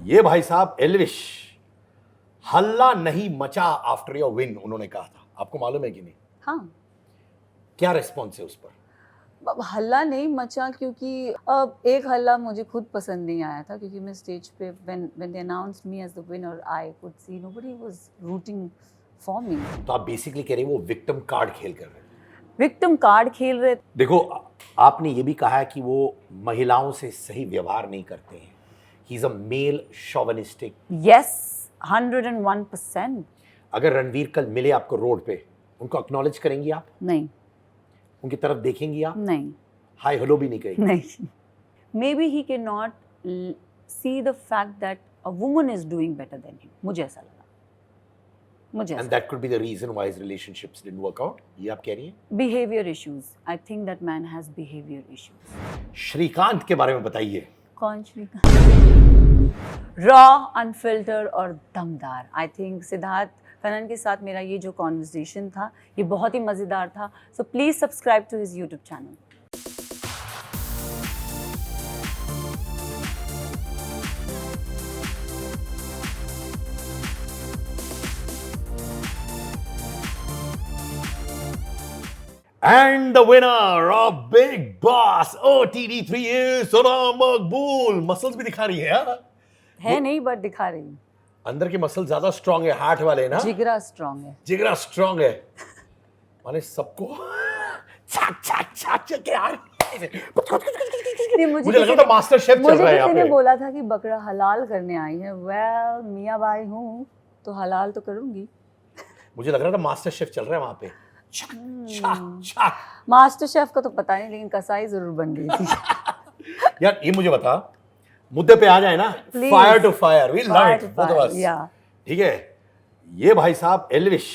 ये भाई साहब एल्विश, हल्ला नहीं मचा आफ्टर योर विन, उन्होंने कहा था, आपको मालूम है कि नहीं? हाँ, क्या रिस्पॉन्स है उस पर? अब हल्ला नहीं मचा क्योंकि एक हल्ला मुझे खुद पसंद नहीं आया था क्योंकि मैं स्टेज पे when they announced me as the winner I could see nobody was rooting for me. तो आप बेसिकली कह रहे हैं वो विक्टिम कार्ड खेल कर रहे हैं। विक्टिम कार्ड खेल रहे। देखो, आपने ये भी कहा है कि वो महिलाओं से सही व्यवहार नहीं करते हैं, he is a male chauvinistic. Yes, 101%. अगर रणवीर कल मिले आपको रोड पे, उनको एक्नॉलेज करेंगी आप? नहीं, उनकी तरफ देखेंगी आप? नहीं, हाय हेलो भी नहीं कहेंगी? नहीं. Maybe he cannot see the fact that a woman is doing better than him. मुझे ऐसा लगा. मुझे एंड ऐसा. That could be the reason why his relationships didn't work out, ये आप कह रही हैं? Behavior issues. I think that man has behavior issues. Shrikant के बारे में बताइए। कौन श्रीकांत? रॉ, अनफिल्टर और दमदार. आई थिंक सिद्धार्थ कनन के साथ मेरा ये जो कॉन्वर्सेशन था ये बहुत ही मज़ेदार था. So please subscribe to his YouTube channel. And the winner of Big Boss OTD3 is Sonam Maqbool. Muscles भी दिखा रही है यार। है नहीं बट दिखा रही हूँ. अंदर के मसल ज्यादा स्ट्रांग है, हार्ट वाले ना। जिगरा स्ट्रांग है. जिगरा स्ट्रांग है, माने सबको छाक छाक छाक छाक यार। मुझे लगा था मास्टर शेफ चल रहा है यहाँ पे। मुझे किसी ने बोला था कि बकरा हलाल करने आई है. वेल, मियाँ बाई हूँ तो हलाल तो करूँगी. मुझे लग रहा था मास्टर शेफ चल रहा है वहाँ पे। छाक छाक छाक। मास्टर शेफ का तो पता नहीं लेकिन कसाई जरूर बन गई थी. यार ये मुझे बता, मुद्दे पे आ जाए ना। Fire to fire, we learn both of us. ठीक है, ये भाई साहब एल्विश,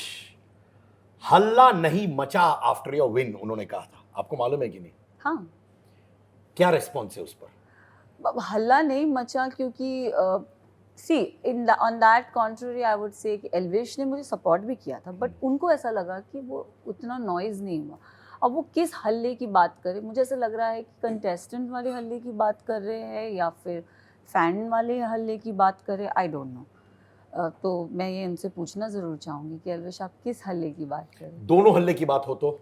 हल्ला नहीं मचा आफ्टर योर विन, उन्होंने कहा था, आपको मालूम है कि नहीं? हाँ, क्या रिस्पॉन्स है उस पर? अब हल्ला नहीं मचा क्योंकि see on that contrary I would say कि एल्विश ने मुझे सपोर्ट भी किया था बट उनको ऐसा लगा कि वो उतना नॉइज़ नहीं हुआ. अब वो किस हल्ले की बात करे, मुझे ऐसा लग रहा है कि कंटेस्टेंट वाले हल्ले की बात कर रहे हैं या फिर फैन वाले हल्ले की बात कर रहे हैं. आई डोंट नो. तो मैं ये इनसे पूछना ज़रूर चाहूँगी कि एल्विश आप किस हल्ले की बात कर रहे हैं? दोनों हल्ले की बात हो तो?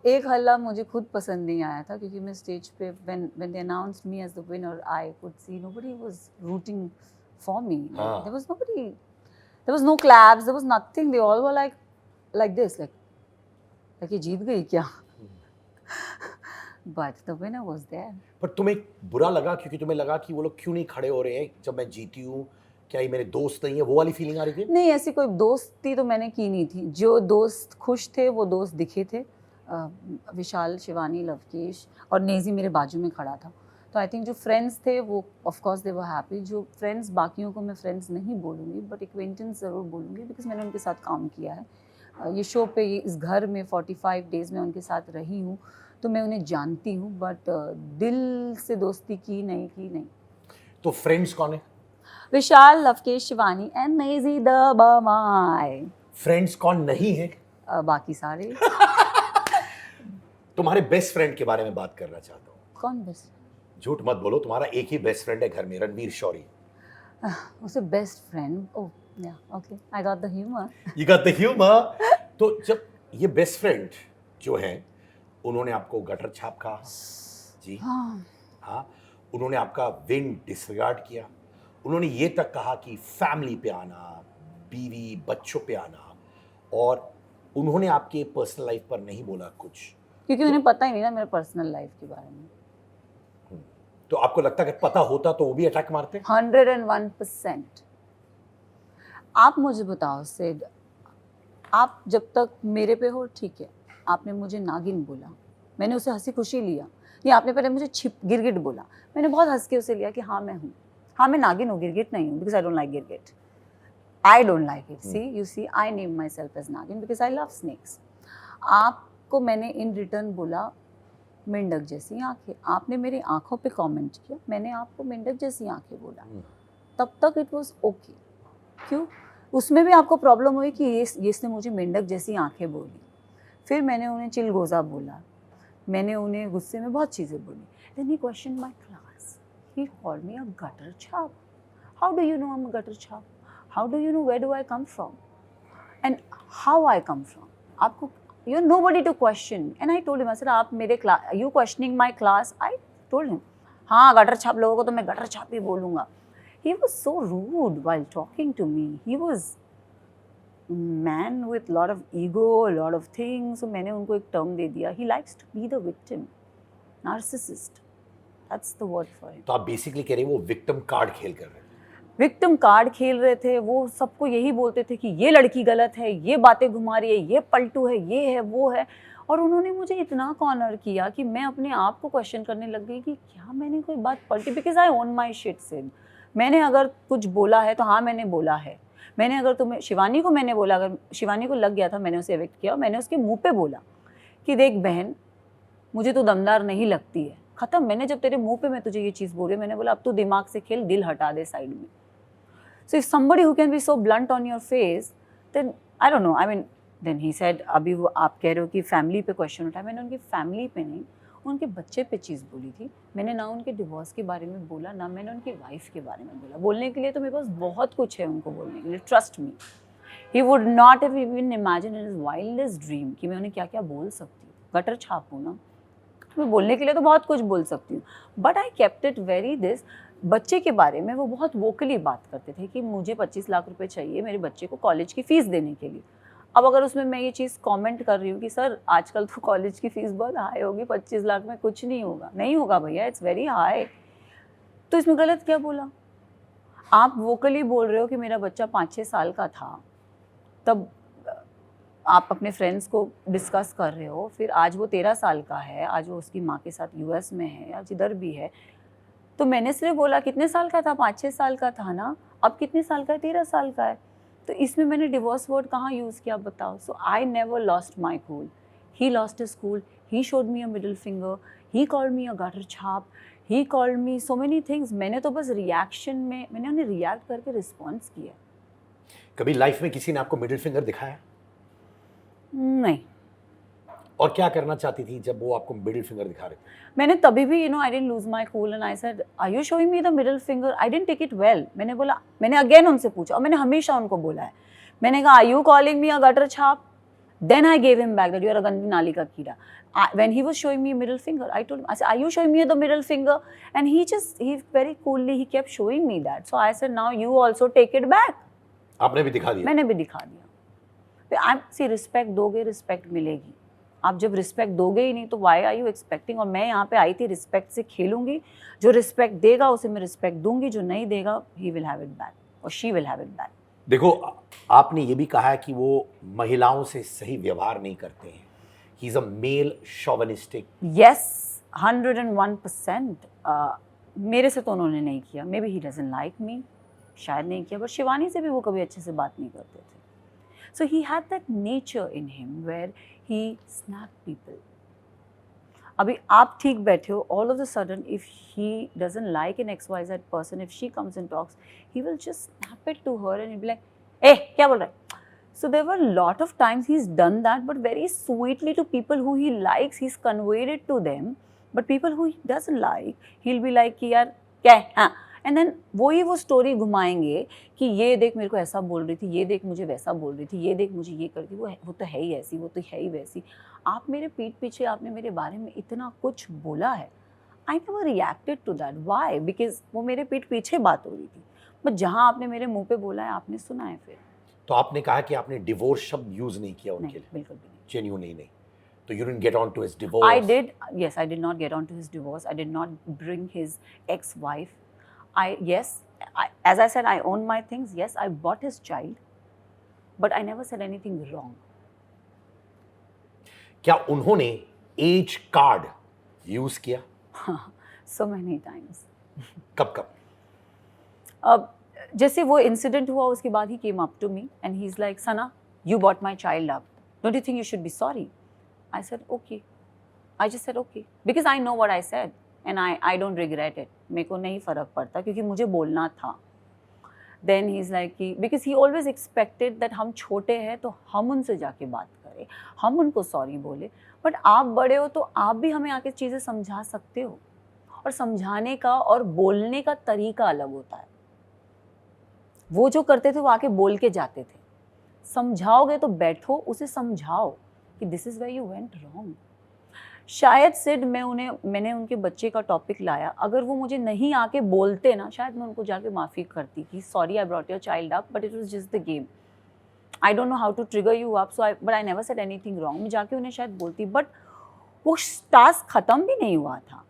एक हल्ला मुझे खुद पसंद नहीं आया था क्योंकि मैं स्टेज पे when they announced me as the winner I could see nobody was rooting for me. There was nobody, there was no claps, there was nothing. They all were like this, like ये जीत गई क्या? But the winner was there. पर तुम्हें बुरा लगा क्योंकि तुम्हें लगा कि वो लोग क्यों नहीं खड़े हो रहे हैं जब मैं जीती हूँ, क्या ये मेरे दोस्त नहीं है, वो वाली फीलिंग आ रही थी? नहीं, ऐसी कोई दोस्ती तो मैंने की नहीं थी. जो दोस्त खुश थे वो दोस्त दिखे थे. विशाल, शिवानी, लवकेश और नेजी मेरे बाजू में खड़ा था. तो आई थिंक जो फ्रेंड्स थे वो of course they were happy. जो फ्रेंड्स, बाकियों को मैं फ्रेंड्स नहीं बोलूँगी बट एक्वेंटेंस ज़रूर बोलूँगी बिकॉज मैंने उनके साथ काम किया है. ये शो पे, ये इस घर में 45 डेज़ में उनके साथ रही हूँ तो मैं उन्हें जानती हूँ बट दिल से दोस्ती की नहीं. तो फ्रेंड्स कौन है? विशाल, लवकेश, शिवानी एंड नेजी द बमाई. फ्रेंड्स कौन नहीं है? बाकी सारे. तुम्हारे बेस्ट फ्रेंड के बारे में बात करना चाहता हूँ. कौन बेस्ट? झूठ मत बोलो, तुम्हारा एक ही बेस्ट फ्रेंड है घर में, रणवीर शौरी. उसे best friend? Oh yeah, okay, I got the humour. You got the humour. तो जब ये बेस्ट फ्रेंड जो हैं, उन्होंने आपको गटर छाप कहा जी, हाँ, उन्होंने आपका विन डिसरिगार्ड किया, उन्होंने ये तक कहा कि फैमिली पे आना, बीवी बच्चों पे आना, और उन्होंने आपके पर्सनल लाइफ पर नहीं बोला कुछ क्योंकि उन्हें पता ही नहीं ना मेरे पर्सनल लाइफ के बारे में. तो आपको लगता है कि पता होता तो वो भी अटैक मारते? 101%. आप मुझे बताओ सिड, आप जब तक मेरे पे हो ठीक है, आपने मुझे नागिन बोला, मैंने उसे हंसी खुशी लिया. नहीं, आपने पहले मुझे गिरगिट बोला, मैंने बहुत हंस के उसे लिया कि हाँ मैं हूँ, हाँ मैं नागिन हूँ, गिरगिट नहीं हूँ बिकॉज आई डोंट लाइक गिरगिट. I don't like it. See, you see, I name myself as Nagin because I love snakes. आपको मैंने इन रिटर्न बोला मेंढक जैसी आंखें. आपने मेरी आंखों पे कमेंट किया, मैंने आपको मेंढक जैसी आंखें बोला. तब तक इट वाज ओके. क्यों? उसमें भी आपको प्रॉब्लम हुई कि ये इसने मुझे मेंढक जैसी आंखें बोली. फिर मैंने उन्हें चिलगोज़ा बोला, मैंने उन्हें गुस्से में बहुत चीज़ें बोली. Then he question my class, he called me a gutter छाप. How do you know I'm a gutter chap? How do you know where do I come from? And how I come from? आपको, you're nobody to question. And I told him, I said, आप मेरे class, you questioning my class? I told him, हाँ gutter छाप लोगों को तो मैं gutter छाप ही बोलूँगा. He was so rude while talking to me. He was man with lot of ego, a lot of things. So मैंने उनको एक term दे दिया. He likes to be the victim, narcissist. That's the word for him. तो आप basically कह रहे हैं वो विक्टिम कार्ड खेल कर रहे हैं. विक्टिम कार्ड खेल रहे थे. वो सबको यही बोलते थे कि ये लड़की गलत है, ये बातें घुमा रही है, ये पलटू है, ये है, वो है. और उन्होंने मुझे इतना कॉर्नर किया कि मैं अपने आप को क्वेश्चन करने लग गई कि क्या मैंने कोई बात पलटी. Because I own my shit Sid. मैंने अगर कुछ बोला है तो हाँ मैंने बोला है. मैंने अगर तुम्हें शिवानी को मैंने बोला, अगर शिवानी को लग गया था, मैंने उसे एविक्ट किया. मैंने उसके मुंह पे बोला कि देख बहन, मुझे तो दमदार नहीं लगती है. ख़त्म. मैंने जब तेरे मुंह पे मैं तुझे ये चीज़ बोल रही हूँ, मैंने बोला अब तू दिमाग से खेल, दिल हटा दे साइड में. So if somebody who can be so blunt on your face, then I don't know. I mean, then he said, अभी वो आप कह रहे हो कि फैमिली पे क्वेश्चन उठा. मैंने उनकी फैमिली पे नहीं, उनके बच्चे पे चीज़ बोली थी. मैंने ना उनके डिवोर्स के बारे में बोला, ना मैंने उनकी वाइफ के बारे में बोला. बोलने के लिए तो मेरे पास बहुत कुछ है उनको बोलने के लिए. Trust me, he would not have even imagine in his wildest dream कि मैं उन्हें क्या क्या बोल सकती हूँ. गटर छाप हूँ ना, तो मैं बोलने के लिए तो बहुत कुछ बोल सकती हूँ. But I kept it very this. बच्चे के बारे में वो बहुत वोकली बात करते थे कि मुझे 25 लाख रुपए चाहिए मेरे बच्चे को कॉलेज की फ़ीस देने के लिए. अब अगर उसमें मैं ये चीज़ कमेंट कर रही हूँ कि सर आजकल तो कॉलेज की फ़ीस बहुत हाई होगी, 25 लाख में कुछ नहीं होगा. नहीं होगा भैया, इट्स वेरी हाई. तो इसमें गलत क्या बोला? आप वोकली बोल रहे हो कि मेरा बच्चा 5-6 साल का था, तब आप अपने फ्रेंड्स को डिस्कस कर रहे हो. फिर आज वो 13 साल का है, आज वो उसकी माँ के साथ US में है, आज इधर भी है. तो मैंने सिर्फ बोला कितने साल का था, 5-6 साल का था ना, अब कितने साल का है, 13 साल का है. तो इसमें मैंने डिवोर्स वर्ड कहाँ यूज़ किया बताओ. So I never lost my cool. He lost his cool. He showed me a middle finger. He called me a gutter छाप. He called me so many things. मैंने तो बस रिएक्शन में, मैंने उन्हें रिएक्ट करके रिस्पॉन्स किया. कभी लाइफ में किसी ने आपको मिडिल फिंगर दिखाया? नहीं. और क्या करना चाहती थी जब वो आपको मिडिल फिंगर दिखा रहे थे? मैंने तभी भी I didn't lose my cool and I said are you showing me the middle finger. I didn't take it well. मैंने बोला, मैंने अगेन उनसे पूछा और मैंने हमेशा उनको बोला है. मैंने कहा are you calling me a gutter छाप. Then I gave him back that you are a गंदी नाली का कीड़ा. When he was showing me middle finger, I told him, I said, are you showing me the middle finger? And he very coolly, he kept showing me that. So I said, now you also take it back. आपने भी दिखा दिया? मैंने भी दिखा दिया. See, respect दोगे, respect मिलेगी. आप जब रिस्पेक्ट दोगे ही नहीं तो वाई आर यू एक्सपेक्टिंग. और मैं यहाँ पे आई थी रिस्पेक्ट से खेलूंगी. जो रिस्पेक्ट देगा उसे मैं रिस्पेक्ट दूंगी, जो नहीं देगा he will have it back और she will have it back. देखो, आपने ये भी कहा है कि वो महिलाओं से सही व्यवहार नहीं करते हैं. He is a male chauvinistic. Yes, 101%. मेरे से तो उन्होंने नहीं किया. Maybe he doesn't like me, शायद नहीं किया. बट शिवानी से भी वो कभी अच्छे से बात नहीं करते थे. So he had that nature in him where he snapped people. अभी आप ठीक बैठे हो, all of a sudden if he doesn't like an XYZ person, if she comes and talks, he will just snap it to her and he'll be like, "Hey, क्या बोल रहा है?" So there were a lot of times he's done that, but very sweetly to people who he likes, he's conveyed it to them. But people who he doesn't like, he'll be like कि यार क्या है, हाँ. And then वो story घुमाएंगे कि ये देख मेरे को ऐसा बोल रही थी, ये देख मुझे वैसा बोल रही थी, ये देख मुझे ये करती, वो तो है ही ऐसी, वो तो है ही वैसी. आप मेरे पीठ पीछे आपने मेरे बारे में इतना कुछ बोला है. I never reacted to that. Why? Because वो मेरे पीठ पीछे बात हो रही थी. बट जहाँ आपने मेरे मुंह पे बोला है, आपने सुना है. फिर तो आपने कहा कि आपने डिवोर्स शब्द यूज नहीं किया उनके लिए? बिल्कुल भी नहीं. जेन्युइनली नहीं. तो you didn't get on to his divorce? I did. Yes, I did not get on to his divorce. I did not bring his ex-wife. As I said, I own my things. Yes, I bought his child, but I never said anything wrong. क्या उन्होंने as card use किया? So many times. कब कब? अब जैसे वो incident हुआ उसके बाद ही came up to me and he's like, Sana, you brought my child up. Don't you think you should be sorry? I said, okay. I just said okay because I know what I said. And I don't regret it. मेरे को नहीं फ़र्क पड़ता क्योंकि मुझे बोलना था. Then he's like कि because he always expected that हम छोटे हैं तो हम उनसे जाके बात करें, हम उनको सॉरी बोले. बट आप बड़े हो तो आप भी हमें आके चीज़ें समझा सकते हो. और समझाने का और बोलने का तरीका अलग होता है. वो जो करते थे वो आके बोल के जाते थे। समझाओगे तो बैठो, उसे समझाओ कि this is where you went wrong. शायद सिड मैंने उनके बच्चे का टॉपिक लाया, अगर वो मुझे नहीं आके बोलते ना, शायद मैं उनको जाके माफ़ी करती कि sorry I brought your child up but it was just the game, I don't know how to trigger you up, so but I never said anything wrong. मैं जाके उन्हें शायद बोलती, बट वो टास्क ख़त्म भी नहीं हुआ था।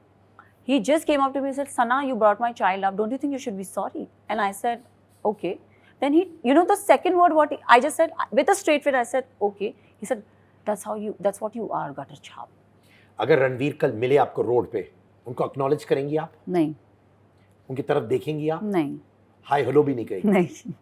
He just came up to me and said, Sana, you brought my child up. Don't you think you should be sorry? And I said, okay. Then he, you know, the second word, I just said, with a straight face, I said, okay. He said, that's what you are, gutter chap. अगर रणवीर कल मिले आपको road पे, उनको acknowledge करेंगी आप? नहीं। उनकी तरफ देखेंगी आप? नहीं। हाय हेलो भी नहीं कहेंगी? नहीं।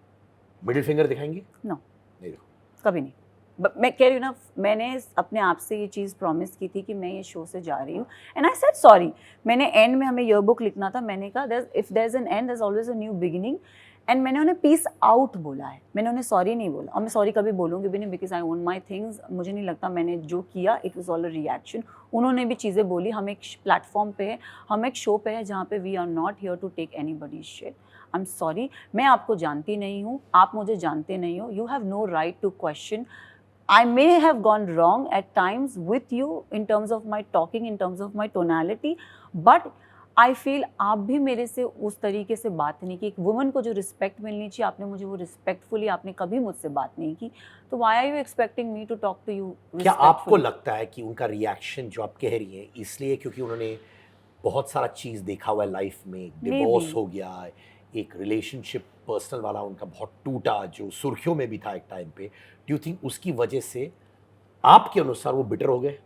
मिडिल फिंगर दिखाएंगी? नो। नहीं देखो। कभी नहीं। मैं कह रही हूँ ना, मैंने अपने आप से ये चीज़ प्रॉमिस की थी कि मैं ये शो से जा रही हूँ, एंड आई सेड सॉरी। मैंने एंड में, हमें ईयर बुक लिखना था, मैंने कहा if there is an end there is always a new beginning, and मैंने उन्हें पीस आउट बोला है, मैंने उन्हें सॉरी नहीं बोला, और मैं सॉरी कभी बोलूँगी भी नहीं, because I own my things. मुझे नहीं लगता मैंने जो किया it was all a reaction. उन्होंने भी चीज़ें बोली, हम एक प्लेटफॉर्म पे है, हम एक शो पे है जहाँ पे we are not here to take anybody's shit. I am sorry, मैं आपको जानती नहीं हूँ, आप मुझे जानते नहीं हो, you have no right to question. I may have gone wrong at times with you in terms of my talking, in terms of my tonality, but I feel आप भी मेरे से उस तरीके से बात नहीं की। एक वुमन को जो रिस्पेक्ट मिलनी चाहिए, आपने मुझे वो रिस्पेक्टफुली, आपने कभी मुझसे बात नहीं की, तो why are you expecting me to talk to you respectfully? क्या आपको लगता है कि उनका रिएक्शन जो आप कह रही हैं इसलिए क्योंकि उन्होंने बहुत सारा चीज़ देखा हुआ है लाइफ में, डिवोर्स हो गया, एक रिलेशनशिप पर्सनल वाला उनका बहुत टूटा जो सुर्खियों में भी था एक टाइम पे, डू यू थिंक उसकी वजह से आपके अनुसार वो बिटर हो गए?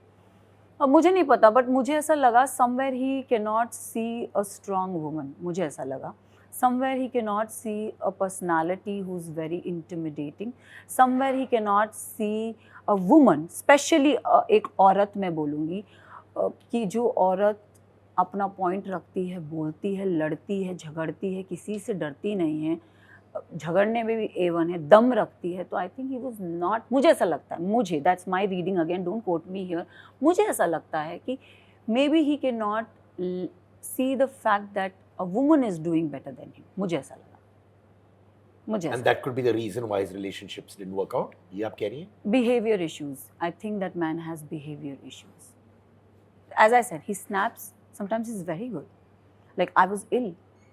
अब मुझे नहीं पता, बट मुझे ऐसा लगा somewhere he can not see a strong woman. मुझे ऐसा लगा somewhere he can not see a personality who is very intimidating, somewhere he can not see a woman, specially एक औरत मैं बोलूँगी, कि जो औरत अपना पॉइंट रखती है, बोलती है, लड़ती है, झगड़ती है, किसी से डरती नहीं है, झगड़ने में भी A1 है, दम रखती है, तो I think he was not, मुझे ऐसा लगता है, मुझे, that's my reading, again don't quote me here, मुझे ऐसा लगता है कि maybe he can not see the fact that a woman is doing better than him. मुझे ऐसा लगा, मुझे and that could be the reason why his relationships didn't work out, ये आप कह रही हैं? Behaviour issues, I think that man has behaviour issues. As I said, he snaps, sometimes he's very good. Like I was ill,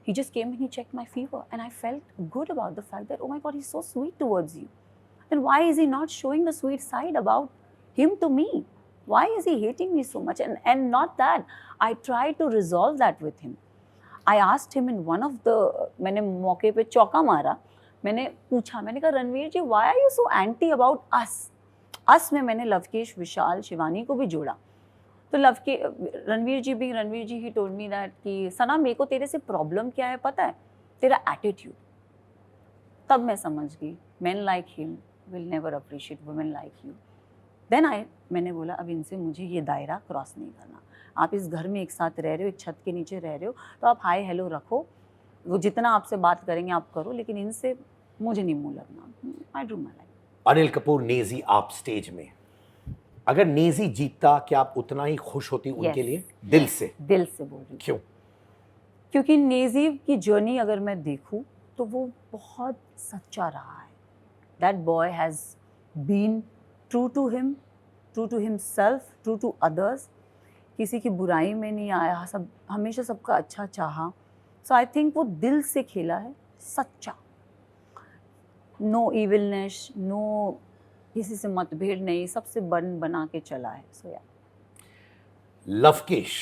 he just came and he checked my fever, and I felt good about the fact that, oh my God, he's so sweet towards you. Then why is he not showing the sweet side about him to me? Why is he hating me so much? And not that, I tried to resolve that with him. I asked him in one of the, मैंने मौके पे चौका मारा, मैंने पूछा, मैंने कहा रणवीर जी, why are you so anti about us? us में मैंने लवकेश, विशाल, शिवानी को भी जोड़ा। तो रणवीर जी ही टोल्ड मी दैट कि सना, मेरे को तेरे से प्रॉब्लम क्या है पता है? तेरा एटीट्यूड। तब मैं समझ गई, man like him will never appreciate women like you. Then मैंने बोला, अब इनसे मुझे ये दायरा क्रॉस नहीं करना। आप इस घर में एक साथ रह रहे हो, एक छत के नीचे रह रहे हो, तो आप हाय हेलो रखो, वो जितना आपसे बात करेंगे आप करो, लेकिन इनसे मुझे नहीं मुँह लगना। I do my life. Anil Kapoor Naezy आप स्टेज में, अगर नेजी जीतता क्या आप उतना ही खुश होती उनके लिए? दिल से? दिल से बोल रही हूँ। क्यों? क्योंकि नेजी की जर्नी अगर मैं देखूं तो वो बहुत सच्चा रहा है। That boy has been true to him, true to himself, true to others, किसी की बुराई में नहीं आया, सब हमेशा सबका अच्छा चाहा। सो आई थिंक वो दिल से खेला है, सच्चा, नो इविलनेस, नो किसी से मतभेद नहीं, सबसे बना के चला है। सो या लवकेश,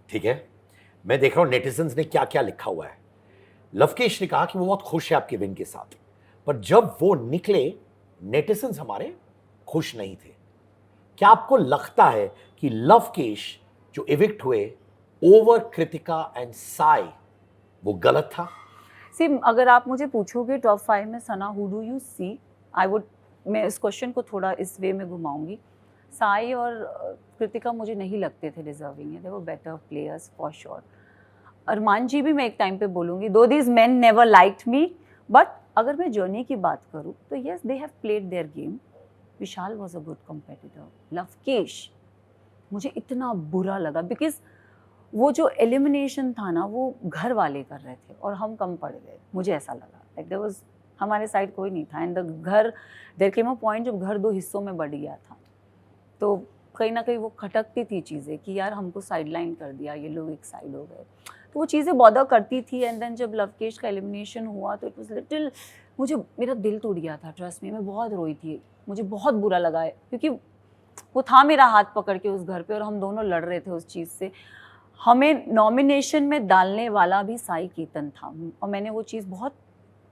ठीक है, मैं देख रहा हूँ नेटिजन्स ने क्या क्या लिखा हुआ है। लवकेश ने कहा कि वो बहुत खुश है आपके विन के साथ, पर जब वो निकले नेटिजन्स हमारे खुश नहीं थे। क्या आपको लगता है कि लवकेश जो इविक्ट हुए ओवर कृतिका एंड साई, वो गलत था? सी, अगर आप मुझे पूछोगे टॉप 5 में Sana who do you see, I would, मैं इस क्वेश्चन को थोड़ा इस वे में घुमाऊंगी। साई और कृतिका मुझे नहीं लगते थे डिजर्विंग है, they were better players for sure. Armaan ji भी मैं एक टाइम पे बोलूँगी, though these men never liked me, but अगर मैं जर्नी की बात करूँ तो yes, they have played their game. Vishal was a good competitor. Lovekesh मुझे इतना बुरा लगा, बिकॉज वो जो एलिमिनेशन था ना, वो घर वाले कर रहे थे और हम कम पड़ गए। मुझे ऐसा लगा, लाइक देयर वाज हमारे साइड कोई नहीं था। एंड द घर, देयर केम अ पॉइंट जब घर 2 हिस्सों में बढ़ गया था, तो कहीं ना कहीं वो खटकती थी चीज़ें कि यार हमको साइडलाइन कर दिया, ये लोग एक साइड हो गए, तो वो चीज़ें बॉदर करती थी। एंड देन जब लवकेश का एलिमिनेशन हुआ तो इट वाज लिटिल, मुझे, मेरा दिल टूट गया था, ट्रस्ट मी, मैं बहुत रोई थी, मुझे बहुत बुरा लगा है, क्योंकि वो था मेरा हाथ पकड़ के उस घर पे और हम दोनों लड़ रहे थे उस चीज़ से। हमें नॉमिनेशन में डालने वाला भी साई कीर्तन था, और मैंने वो चीज़ बहुत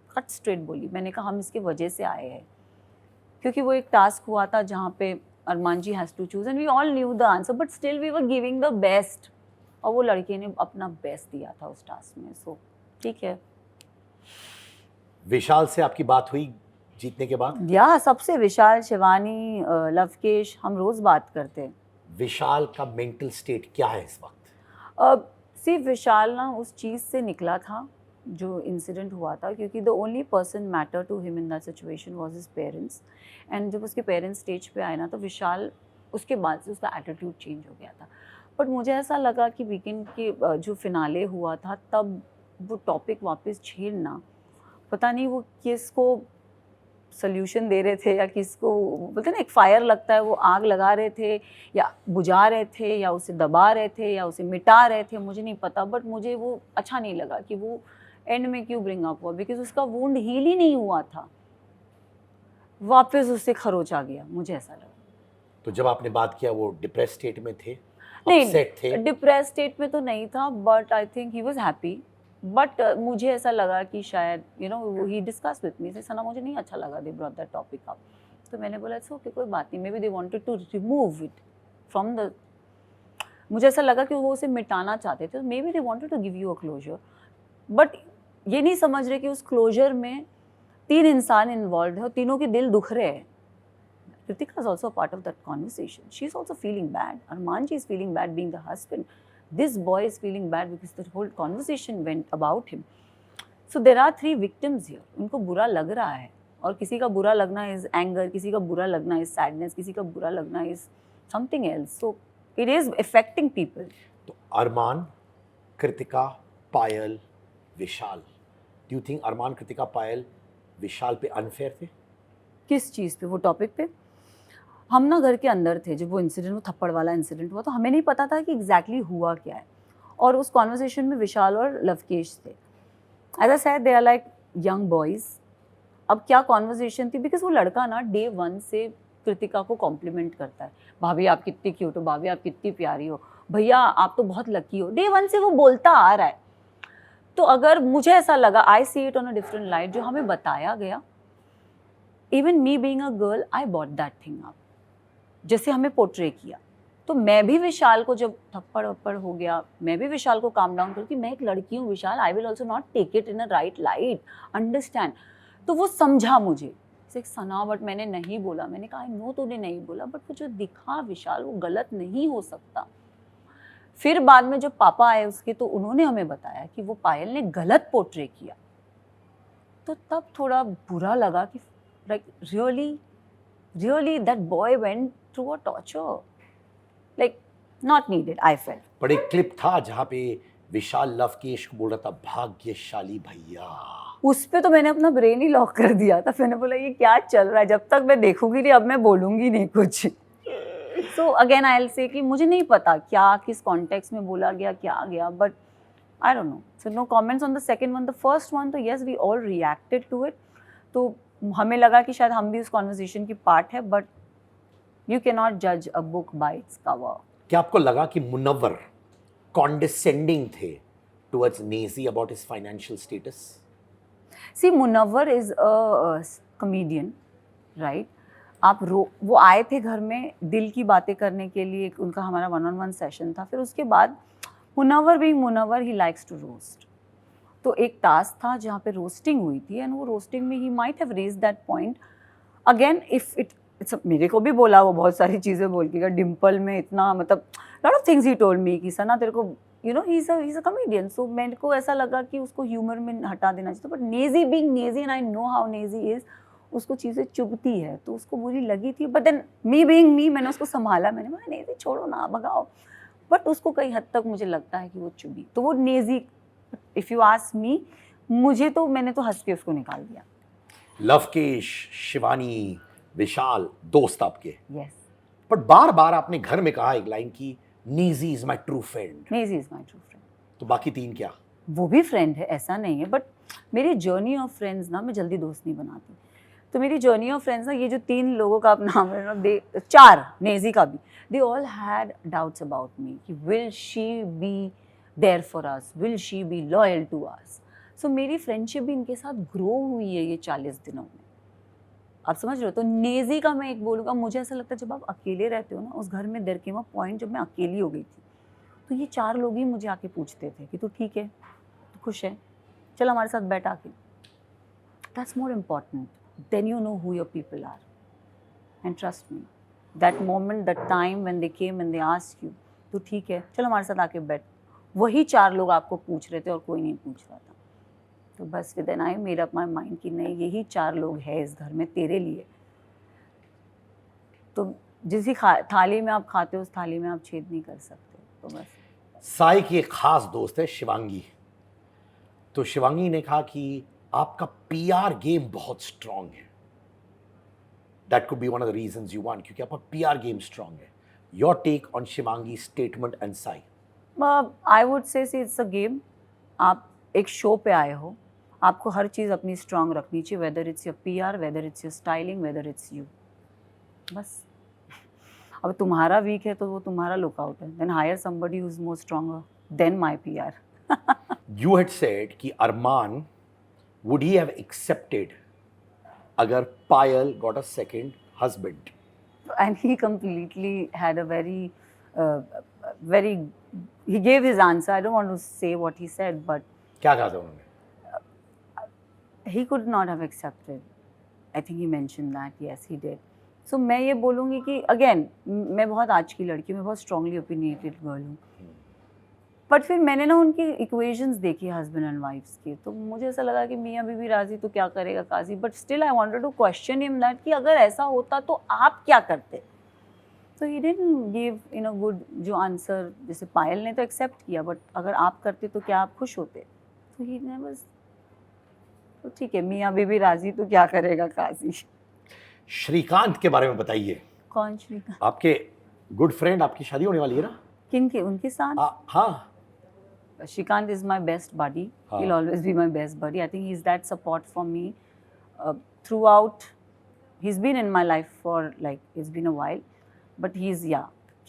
कट स्ट्रेट बोली, मैंने कहा हम इसकी वजह से आए हैं, क्योंकि वो एक टास्क हुआ था जहाँ पे Armaan ji has to choose and we all knew the answer, but still we were giving the best, और वो लड़के ने अपना बेस्ट दिया था उस टास्क में। सो ठीक है। विशाल से आपकी बात हुई जीतने के बाद? या सबसे, विशाल, शिवानी, लवकेश, हम रोज़ बात करते हैं। विशाल का मेंटल स्टेट क्या है इस वक्त? सिर्फ विशाल ना उस चीज़ से निकला था जो इंसिडेंट हुआ था, क्योंकि the only person matter to him in that situation was his parents. And जब उसके पेरेंट्स स्टेज पे आए ना, तो विशाल, उसके बाद से उसका एटीट्यूड चेंज हो गया था। बट मुझे ऐसा लगा कि वीकेंड के जो फिनाले हुआ था, तब वो टॉपिक वापस छेड़ना, पता नहीं वो किसको सोल्यूशन दे रहे थे या किसको, बोलते ना एक फायर लगता है, वो आग लगा रहे थे या बुझा रहे थे या उसे दबा रहे थे या उसे मिटा रहे थे, मुझे नहीं पता। बट मुझे वो अच्छा नहीं लगा कि वो एंड में क्यों ब्रिंग अप हुआ, बिकॉज उसका वुंड हील ही नहीं हुआ था, वापस उससे खरोच आ गया, मुझे ऐसा लगा। तो जब आपने बात किया वो डिप्रेस स्टेट में थे, नहीं, अपसेट थे? डिप्रेस स्टेट में तो नहीं था, but I think he was happy. But मुझे ऐसा लगा कि शायद ही डिस्कस विद मी, सना मुझे नहीं अच्छा लगा they brought that topic up, तो मैंने बोला इट्स ओके, कोई बात नहीं, maybe they wanted to remove it from the, मुझे ऐसा लगा कि वो उसे मिटाना चाहते थे, maybe they wanted to give you a closure, but ये नहीं समझ रहे कि उस क्लोजर में 3 इंसान इन्वॉल्व है और तीनों के दिल दुख रहे हैं। Kritika is also a part of that conversation. She's also feeling bad. Armanji is feeling bad being the husband. This boy is feeling bad because the whole conversation went about him. So there are 3 victims here. उनको बुरा लग रहा है, और किसी का बुरा लगना is anger, किसी का बुरा लगना is sadness, किसी का बुरा लगना is something else. So it is affecting people. तो अरमान, कृतिका, पायल, विशाल, डू यू थिंक अरमान, कृतिका, पायल विशाल पे अनफेयर थे? किस चीज़ पे? वो टॉपिक पे? हम ना घर के अंदर थे जब वो इंसिडेंट, वो थप्पड़ वाला इंसिडेंट हुआ, तो हमें नहीं पता था कि एग्जैक्टली हुआ क्या है, और उस कॉन्वर्सेशन में विशाल और लवकेश थे। As I said, they are like young boys. अब क्या कॉन्वर्सेशन थी, बिकॉज वो लड़का ना डे 1 से कृतिका को कॉम्प्लीमेंट करता है, भाभी आप कितनी क्यूट हो, भाभी आप कितनी प्यारी हो, भैया आप तो बहुत लकी हो, डे 1 से वो बोलता आ रहा है। तो अगर मुझे ऐसा लगा, I see it on a different light, जो हमें बताया गया, even me being a girl, I bought that thing up, जैसे हमें पोर्ट्रे किया। तो मैं भी विशाल को, जब थप्पड़ वप्पड़ हो गया, मैं भी विशाल को काम डाउन करती, मैं एक लड़की हूँ Vishal, I will also not take it in a right light, understand. तो वो समझा मुझे, सना, बट मैंने नहीं बोला, मैंने कहा आई नो तूने नहीं बोला, बट वो जो दिखा विशाल, वो गलत नहीं हो सकता। फिर बाद में जब पापा आए उसके, तो उन्होंने हमें बताया कि वो पायल ने गलत पोर्ट्रे किया, तो तब थोड़ा बुरा लगा कि like really that boy went through a torture, like not needed, I felt. पर एक क्लिप था जहाँ पे विशाल लवकेश को बोल रहा था भाग्यशाली भैया, उस पे तो मैंने अपना ब्रेन ही लॉक कर दिया था, मैंने बोला ये क्या चल रहा है, जब तक मैं देखूंगी नहीं, अब मैं बोलूंगी नहीं कुछ। So again I will say कि मुझे नहीं पता क्या किस कॉन्टेक्स्ट में बोला गया, क्या गया, but I don't know, so no comments on the second one. The first one, तो yes we all reacted to it, तो हमें लगा कि शायद हम भी उस कॉन्वर्सेशन की पार्ट है, बट यू कैन नॉट जज a book by its cover. क्या आपको लगा कि मुनव्वर कॉन्डिसेंडिंग थे towards Naezy about his financial status? See, Munawar is a comedian, right? वो आए थे घर में दिल की बातें करने के लिए, उनका हमारा 1-on-1 सेशन था। फिर उसके बाद Munawar being Munawar, he likes to roast, तो एक टास्क था जहाँ पे रोस्टिंग हुई थी, एंड वो रोस्टिंग में he might have raised that point again, if it's, मेरे को भी बोला वो बहुत सारी चीज़ें बोल के, डिम्पल में इतना, मतलब lot of things he told me कि सना तेरे को, you know, he is a comedian, so मेरे को ऐसा लगा कि उसको ह्यूमर में हटा देना चाहिए, but Naezy being Naezy, and I know how Naezy is, उसको चीज़ें चुभती है, तो उसको बुरी लगी थी, but than me being me, मैंने उसको संभाला, मैंने बोला नेजी छोड़ो ना, भगाओ, बट उसको कई हद तक मुझे लगता है कि वो चुभी, तो वो Naezy, if you ask me, मुझे तो, मैंने तो हंस के उसको निकाल दिया। लवकेश, शिवानी, विशाल दोस्त आपके, यस, पर बार बार आपने घर में कहा एक लाइन की, नीजी is my true friend, Naezy is my true friend. तो बाकी तीन क्या? वो भी फ्रेंड है, ऐसा नहीं है, बट मेरी जर्नी ऑफ फ्रेंड्स ना, मैं जल्दी दोस्त नहीं बनाती। तो मेरी जर्नी ऑफ फ्रेंड्स ना, ये जो 3 लोगों का आप नाम है ना, दे 4 नेजी का भी, they all had doubts about me कि will she be there for us, will she be loyal to us. So मेरी फ्रेंडशिप भी इनके साथ ग्रो हुई है ये 40 दिनों में। आप समझ रहे हो? तो नेजी का मैं एक बोलूँगा, मुझे ऐसा लगता है जब आप अकेले रहते हो ना, उस घर में देयर केम अ पॉइंट जब मैं अकेली हो गई थी, तो ये 4 लोग ही मुझे आके पूछते थे कि तू ठीक है, तू खुश है, चल हमारे साथ बैठ आके। That's more important, then you know who your people are, and trust me, that moment, that time when they came and they asked you, तू ठीक है, चल हमारे साथ आके बैठ, वही 4 लोग आपको पूछ रहे थे और कोई नहीं पूछ रहा था। तो बस with an I made up my mind कि नहीं, यही 4 लोग हैं इस घर में तेरे लिए। तो जिस भी थाली में आप खाते हो, उस थाली में आप छेद नहीं कर सकते। तो बस साई की एक खास दोस्त है शिवांगी, तो शिवांगी ने कहा कि आपका पीआर गेम बहुत स्ट्रांग है, that could be one of the reasons you want, क्योंकि आपका पीआर गेम स्ट्रांग है। Your take on Shivangi statement and Sai? I would say it's a game. आप एक शो पे आए हो, आपको हर चीज़ अपनी स्ट्रांग रखनी चाहिए, whether it's your PR, whether it's your styling, whether it's you. बस अब तुम्हारा वीक है तो वो तुम्हारा लुकआउट है, then hire somebody who is more stronger than my PR. You had said कि अरमान would he have accepted अगर पायल got a second husband? And he completely had a very he gave his answer. I don't want to say what he said, but क्या कहा था उन्होंने? he could not have accepted. I think he mentioned that, yes he did. So मैं ये बोलूँगी कि again मैं बहुत आज की लड़की हूँ, मैं बहुत स्ट्रांगली ओपिनियटेड गर्ल हूँ, बट फिर मैंने ना उनकी इक्वेशंस देखी हस्बैंड एंड वाइफ्स की, तो मुझे ऐसा लगा कि मियाँ बीवी राजी तो क्या करेगा काजी, but still I wanted to question him that कि अगर ऐसा होता तो आप क्या करते। तो he didn't give in a good जो आंसर, जैसे पायल ने तो एक्सेप्ट किया, बट अगर आप करते तो क्या आप खुश होते? तो ही नेवर, तो ठीक है मियाँ बीवी राजी तो क्या करेगा काजी। श्रीकांत के बारे में बताइए। कौन श्रीकांत? आपके गुड फ्रेंड, आपकी शादी होने वाली है ना? किन के? उनके साथ? हाँ। Shrikant is my best buddy. He'll always be my best buddy. I think he's that support for me throughout. He's been in my life for like it's been a while, but he's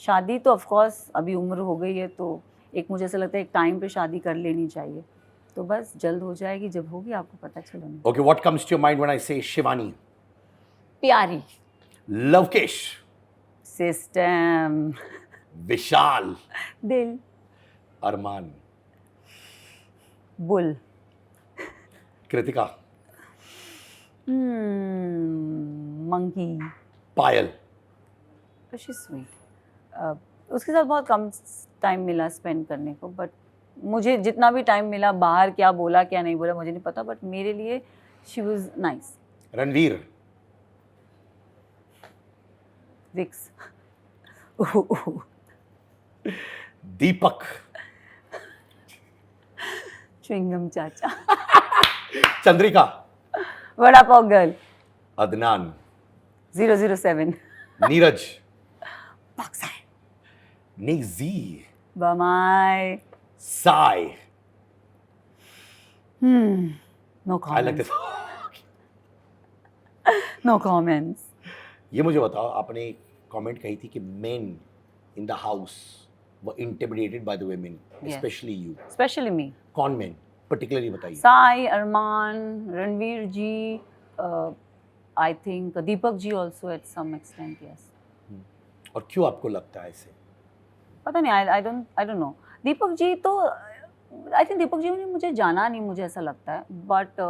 शादी तो of course अभी उम्र हो गई है, तो एक मुझे ऐसा लगता है एक टाइम पे शादी कर लेनी चाहिए, तो बस जल्द हो जाएगी, जब होगी आपको पता चलेगा। Okay, what comes to your mind when I say Shivani? प्यारी। लवकेश? सिस्टम। विशाल? दिल। Armaan? Bull. Kritika? Monkey. Payal? She sweet. उसके साथ बहुत कम टाइम मिला स्पेंड करने को, बट मुझे जितना भी टाइम मिला, बाहर क्या बोला क्या नहीं बोला मुझे नहीं पता, बट मेरे लिए she was nice. Ranveer? Vicks. Deepak? Chewing gum चाचा। चंद्रिका? वड़ा पाव गर्ल। अदनान? 007। नीरज? बक्सार। निजी? बमाई। Sai? No I like comments. this. No comments. ये मुझे बताओ, आपने कमेंट कही थी कि men in the house were intimidated by the women, Yes. especially you. Specially me. कौन men? Particularly बताइए। Sai, Armaan, Ranveer ji, I think Deepak ji also at some extent, yes. और क्यों आपको लगता है ऐसे? पता नहीं, आई डोंट नो। दीपक जी तो आई थिंक दीपक जी ने मुझे जाना नहीं, मुझे ऐसा लगता है, but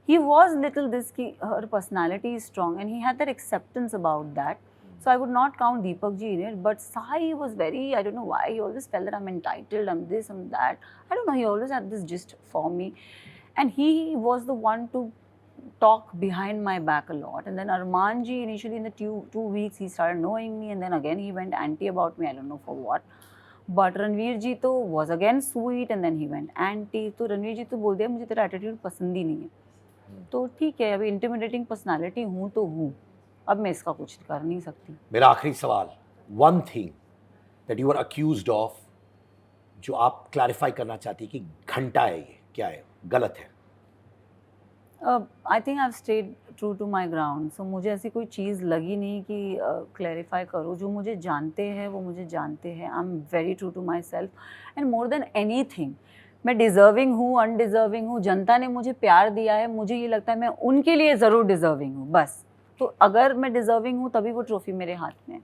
he was little this की her personality is strong and he had that acceptance about that, so I would not count Deepak ji in it, but Sai was very, I don't know why, he always felt that I'm entitled, I'm this, I'm that, I don't know, he always had this gist for me, and he was the one to talk behind my back a lot. And then Arman ji, initially in the two weeks he started knowing me, and then again he went anti about me, I don't know for what, but Ranveer ji to was again sweet and then he went anti. तो रणवीर जी तो बोल दिया मुझे तेरा attitude पसंद ही नहीं है, तो ठीक है, अभी इंटिमिडेटिंग पर्सनालिटी हूँ तो हूँ, अब मैं इसका कुछ कर नहीं सकती। मेरा आखिरी सवाल, one thing that you are accused of, जो आप क्लैरिफाई करना चाहती है कि घंटा है, ये क्या है, गलत है? I think I have stayed true to my ground, so मुझे ऐसी कोई चीज़ लगी नहीं कि क्लैरिफाई करूँ। जो मुझे जानते हैं वो मुझे जानते हैं। I am very true to myself and more than anything, मैं डिज़र्विंग हूँ अनडिज़र्विंग हूँ, जनता ने मुझे प्यार दिया है, मुझे ये लगता है मैं उनके लिए ज़रूर डिज़र्विंग हूँ बस। तो अगर मैं डिज़र्विंग हूँ तभी वो ट्रॉफी मेरे हाथ में है।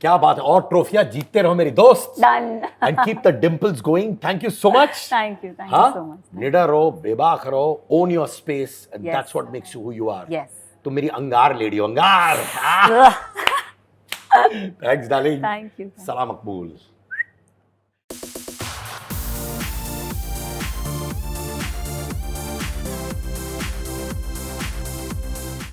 क्या बात है, और ट्रॉफियां जीतते रहो मेरी दोस्त, done. And keep the dimples going. Thank you so much. Thank you so हाँ, मच। निडर रहो, बेबाक रहो, own your space, and Yes. That's what makes you who you are. Yes. तुम मेरी अंगार लेडी हो, अंगार। Thanks darling. Thank you. सलाम मकबूल।